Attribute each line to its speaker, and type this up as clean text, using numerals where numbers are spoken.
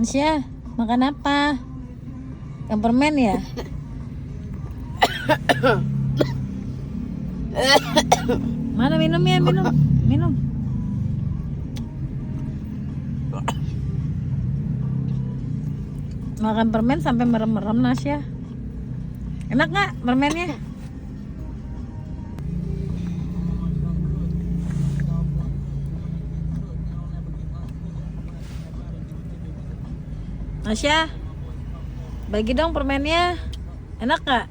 Speaker 1: Nasya, makan apa? Yang permen ya? Mana minumnya? Minum. Makan permen sampai merem-merem Nasya. Enak nggak permennya? Nasya, bagi dong permennya. Enak nggak?